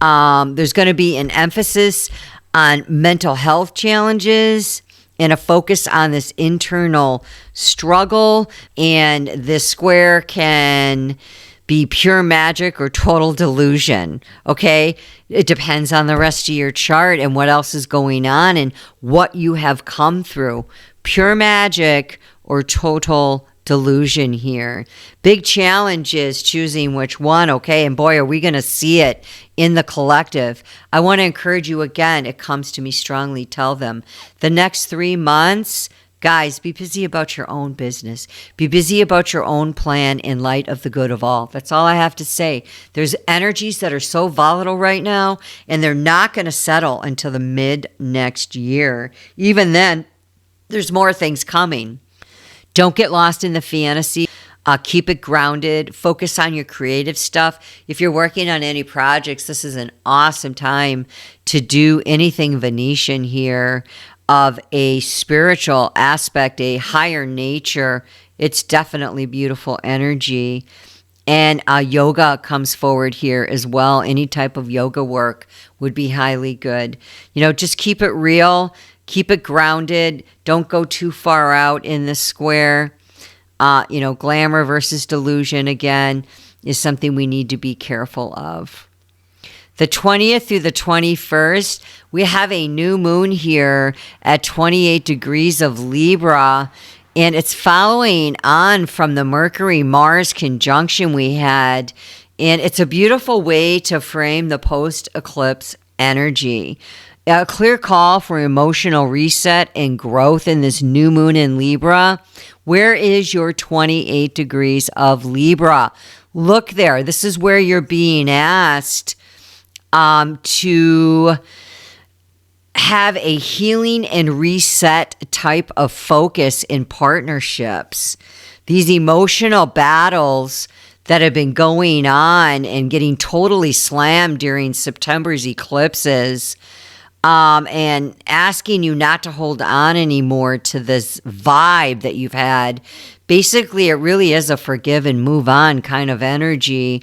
there's going to be an emphasis on mental health challenges and a focus on this internal struggle. And this square can be pure magic or total delusion. It depends on the rest of your chart and what else is going on and what you have come through. Pure magic or total delusion here. Big challenge is choosing which one, and boy, are we going to see it in the collective. I want to encourage you again, it comes to me strongly, tell them. The next 3 months, guys, be busy about your own business. Be busy about your own plan in light of the good of all. That's all I have to say. There's energies that are so volatile right now, and they're not going to settle until the mid next year. Even then, there's more things coming. Don't get lost in the fantasy. Keep it grounded. Focus on your creative stuff. If you're working on any projects, this is an awesome time to do anything Venetian here of a spiritual aspect, a higher nature it's definitely beautiful energy. And yoga comes forward here as well. Any type of yoga work would be highly good. Just keep it real, keep it grounded. Don't go too far out in the square. Glamour versus delusion, again, is something we need to be careful of. The 20th through the 21st, we have a new moon here at 28 degrees of Libra. And it's following on from the Mercury-Mars conjunction we had. And it's a beautiful way to frame the post-eclipse energy. A clear call for emotional reset and growth in this new moon in Libra. Where is your 28 degrees of Libra? Look there. This is where you're being asked to have a healing and reset type of focus in partnerships. These emotional battles that have been going on and getting totally slammed during September's eclipses, and asking you not to hold on anymore to this vibe that you've had. Basically, it really is a forgive and move on kind of energy.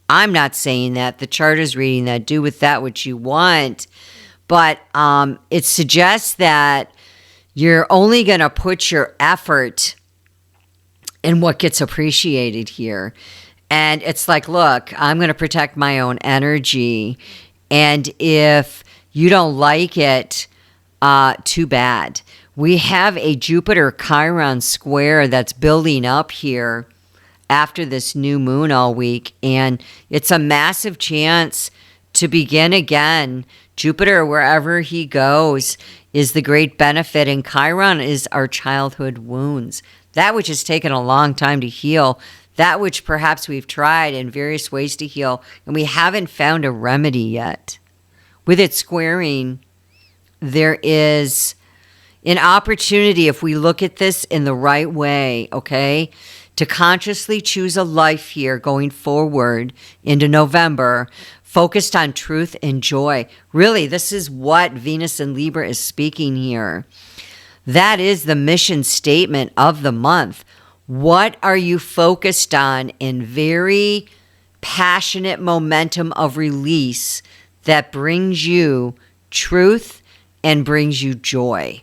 I'm not saying that. The chart is reading that. Do with that what you want. But it suggests that you're only going to put your effort in what gets appreciated here. And it's like, look, I'm going to protect my own energy. And if you don't like it, too bad. We have a Jupiter-Chiron square that's building up here after this new moon all week. And it's a massive chance to begin again. Jupiter, wherever he goes, is the great benefit, and Chiron is our childhood wounds. That which has taken a long time to heal, that which perhaps we've tried in various ways to heal, and we haven't found a remedy yet. With it squaring, there is an opportunity, if we look at this in the right way, okay, to consciously choose a life here going forward into November, focused on truth and joy. Really, this is what Venus in Libra is speaking here. That is the mission statement of the month. What are you focused on in very passionate momentum of release that brings you truth and brings you joy?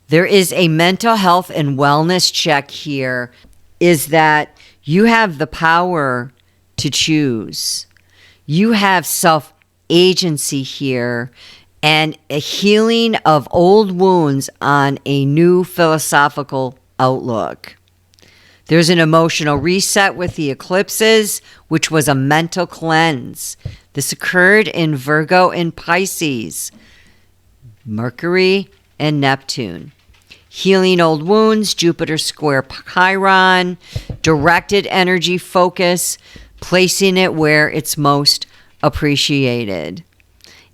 There is a mental health and wellness check here, is that you have the power to choose. You have self-agency here and a healing of old wounds on a new philosophical outlook. There's an emotional reset with the eclipses, which was a mental cleanse. This occurred in Virgo and Pisces, Mercury and Neptune. Healing old wounds, Jupiter square Chiron, directed energy focus, placing it where it's most appreciated.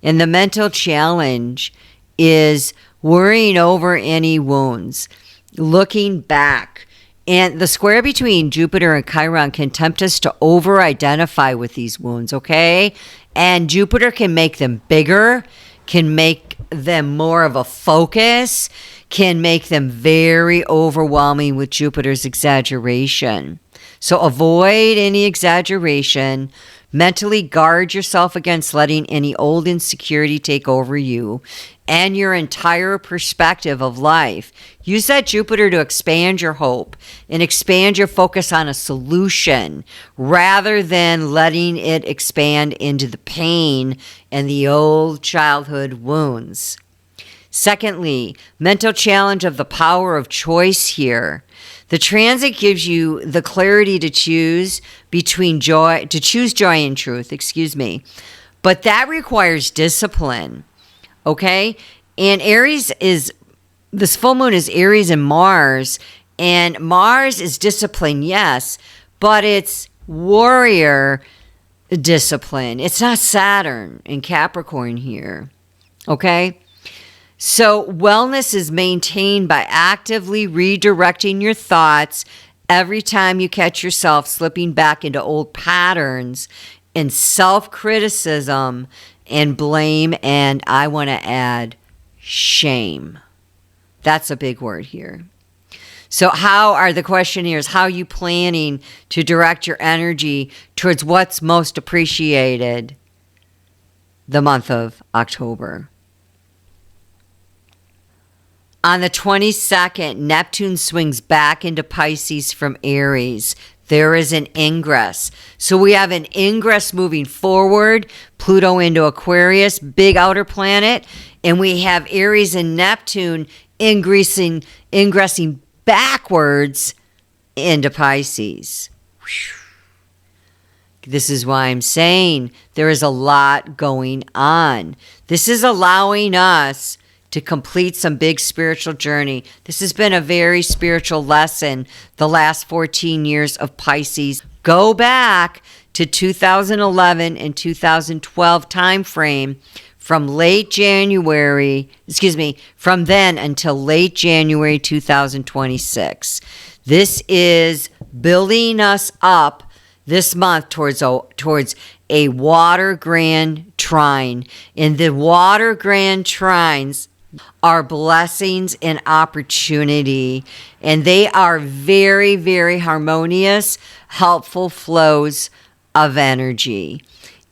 And the mental challenge is worrying over any wounds, looking back. And the square between Jupiter and Chiron can tempt us to over-identify with these wounds, okay? And Jupiter can make them bigger, can make them more of a focus, can make them very overwhelming with Jupiter's exaggeration. So avoid any exaggeration. Mentally guard yourself against letting any old insecurity take over you and your entire perspective of life. Use that Jupiter to expand your hope and expand your focus on a solution rather than letting it expand into the pain and the old childhood wounds. Secondly, mental challenge of the power of choice here. The transit gives you the clarity to choose between joy, to choose joy and truth, But that requires discipline, okay? And this full moon is Aries and Mars is discipline, yes, but it's warrior discipline. It's not Saturn in Capricorn here, okay? So wellness is maintained by actively redirecting your thoughts every time you catch yourself slipping back into old patterns and self-criticism and blame, and I want to add shame. That's a big word here. So the question here is, how are you planning to direct your energy towards what's most appreciated the month of October? On the 22nd, Neptune swings back into Pisces from Aries. There is an ingress. So we have an ingress moving forward, Pluto into Aquarius, big outer planet, and we have Aries and Neptune ingressing backwards into Pisces. This is why I'm saying there is a lot going on. This is allowing us to complete some big spiritual journey. This has been a very spiritual lesson the last 14 years of Pisces. Go back to 2011 and 2012 time frame from then until late January 2026. This is building us up this month towards a water grand trine. And the water grand trines are blessings and opportunity, and they are very, very harmonious, helpful flows of energy.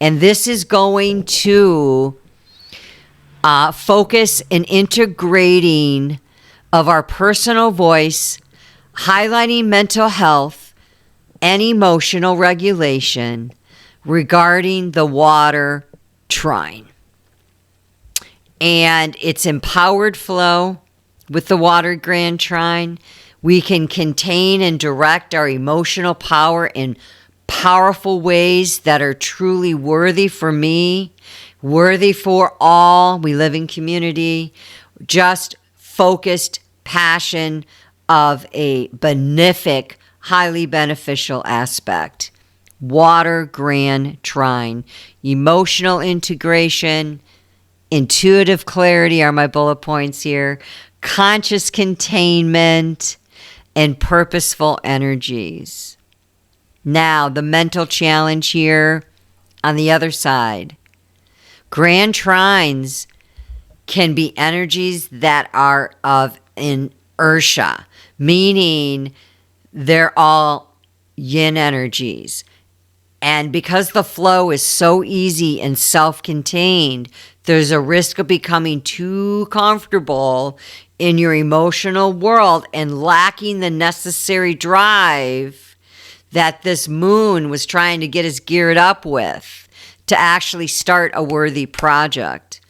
And this is going to focus and integrating of our personal voice, highlighting mental health and emotional regulation regarding the water trine. And it's empowered flow with the water grand trine. We can contain and direct our emotional power in powerful ways that are truly worthy for me, worthy for all. We live in community. Just focused passion of a benefic, highly beneficial aspect. Water grand trine. Emotional integration, intuitive clarity are my bullet points here. Conscious containment and purposeful energies. Now, the mental challenge here on the other side. Grand trines can be energies that are of inertia, meaning they're all yin energies. And because the flow is so easy and self-contained, there's a risk of becoming too comfortable in your emotional world and lacking the necessary drive that this moon was trying to get us geared up with to actually start a worthy project.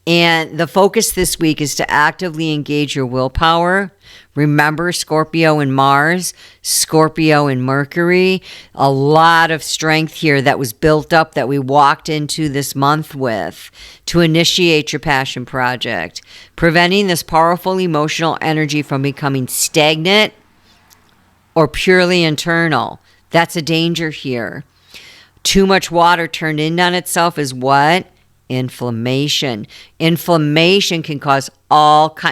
And the focus this week is to actively engage your willpower. Remember Scorpio and Mars, Scorpio and Mercury. A lot of strength here that was built up that we walked into this month with to initiate your passion project. Preventing this powerful emotional energy from becoming stagnant or purely internal. That's a danger here. Too much water turned in on itself is what? Inflammation. Inflammation can cause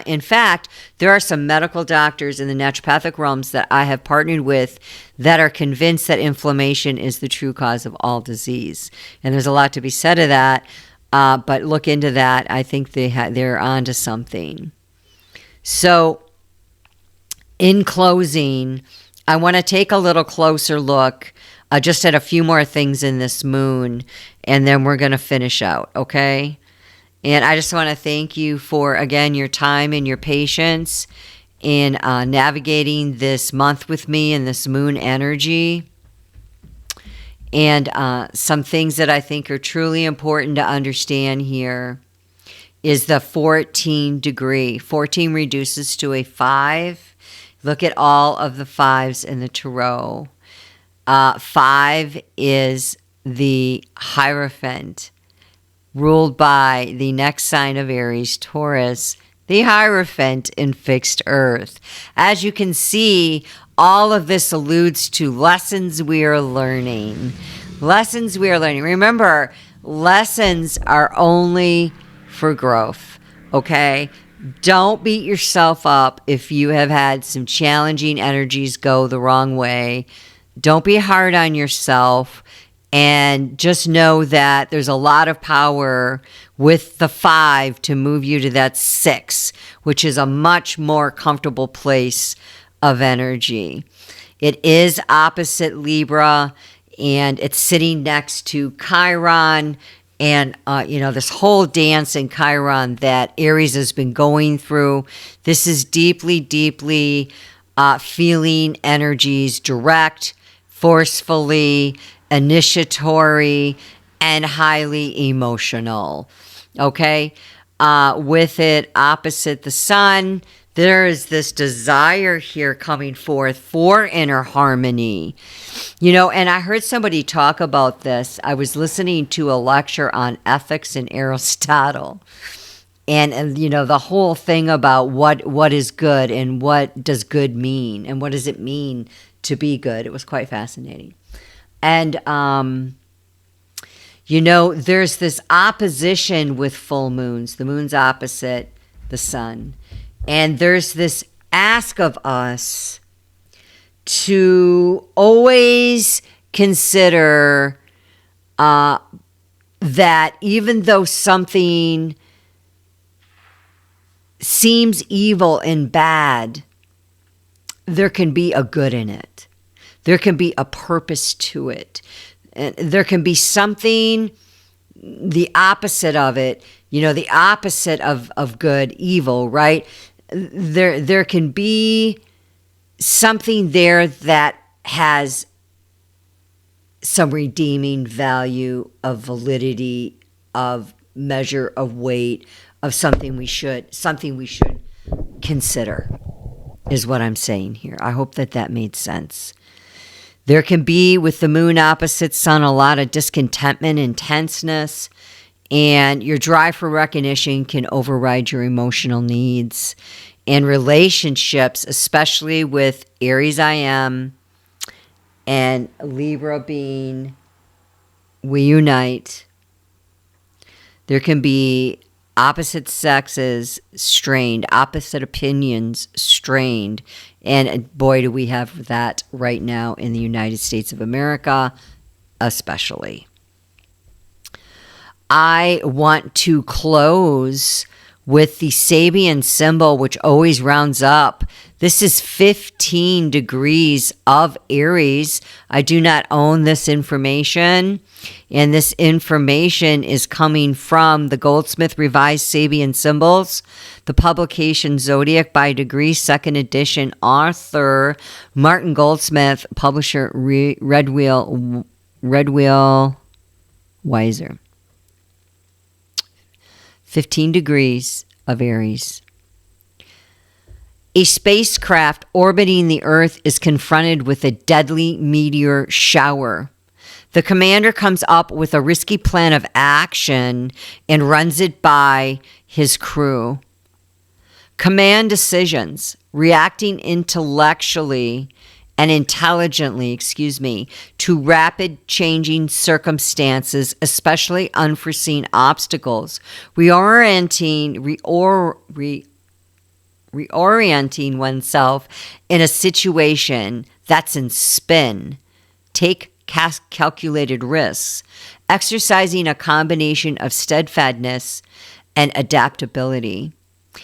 in fact, there are some medical doctors in the naturopathic realms that I have partnered with that are convinced that inflammation is the true cause of all disease. And there's a lot to be said of that, but look into that. I think they're onto something. So, in closing, I want to take a little closer look just at a few more things in this moon, and then we're going to finish out, okay? And I just want to thank you for, again, your time and your patience in navigating this month with me and this moon energy. And some things that I think are truly important to understand here is the 14 degree. 14 reduces to a 5. Look at all of the 5s in the tarot. 5 is the Hierophant, ruled by the next sign of Aries, Taurus, the Hierophant in fixed earth. As you can see, all of this alludes to lessons we are learning. Lessons we are learning. Remember, lessons are only for growth, okay? Don't beat yourself up if you have had some challenging energies go the wrong way. Don't be hard on yourself. And just know that there's a lot of power with the 5 to move you to that 6, which is a much more comfortable place of energy. It is opposite Libra, and it's sitting next to Chiron. And, this whole dance in Chiron that Aries has been going through. This is deeply, deeply feeling energies, direct, forcefully, initiatory, and highly emotional. Okay? With it opposite the sun, there is this desire here coming forth for inner harmony. And I heard somebody talk about this. I was listening to a lecture on ethics in Aristotle. And the whole thing about what is good and what does good mean and what does it mean to be good. It was quite fascinating. And, there's this opposition with full moons. The moon's opposite the sun. And there's this ask of us to always consider that even though something seems evil and bad, there can be a good in it. There can be a purpose to it. And there can be something, the opposite of it, the opposite of good, evil, right? There can be something there that has some redeeming value, of validity, of measure, of weight, of something we should consider, is what I'm saying here. I hope that made sense. There can be, with the moon opposite sun, a lot of discontentment and tenseness, and your drive for recognition can override your emotional needs. And relationships, especially with Aries I am and Libra being we unite, there can be opposite sexes strained, opposite opinions strained. And boy, do we have that right now in the United States of America, especially. I want to close with the Sabian symbol, which always rounds up. This is 15 degrees of Aries. I do not own this information, and this information is coming from the Goldsmith Revised Sabian Symbols, the publication Zodiac by Degree, 2nd edition, author Martin Goldsmith, publisher Redwheel Weiser. 15 degrees of Aries. A spacecraft orbiting the Earth is confronted with a deadly meteor shower. The commander comes up with a risky plan of action and runs it by his crew. Command decisions, reacting intellectually and intelligently, to rapid changing circumstances, especially unforeseen obstacles, reorienting oneself in a situation that's in spin. Take calculated risks, exercising a combination of steadfastness and adaptability.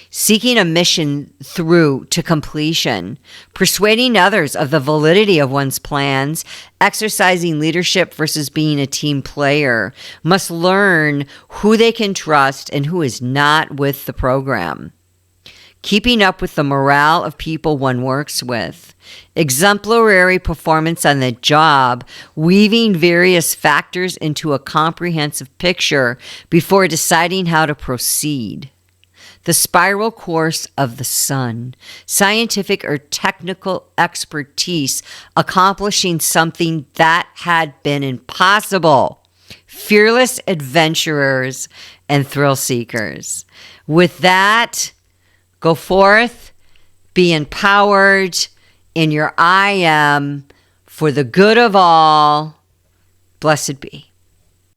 Seeking a mission through to completion, persuading others of the validity of one's plans, exercising leadership versus being a team player, must learn who they can trust and who is not with the program. Keeping up with the morale of people one works with. Exemplary performance on the job, weaving various factors into a comprehensive picture before deciding how to proceed. The spiral course of the sun, scientific or technical expertise, accomplishing something that had been impossible. Fearless adventurers and thrill seekers. With that, go forth, be empowered in your I am for the good of all. Blessed be.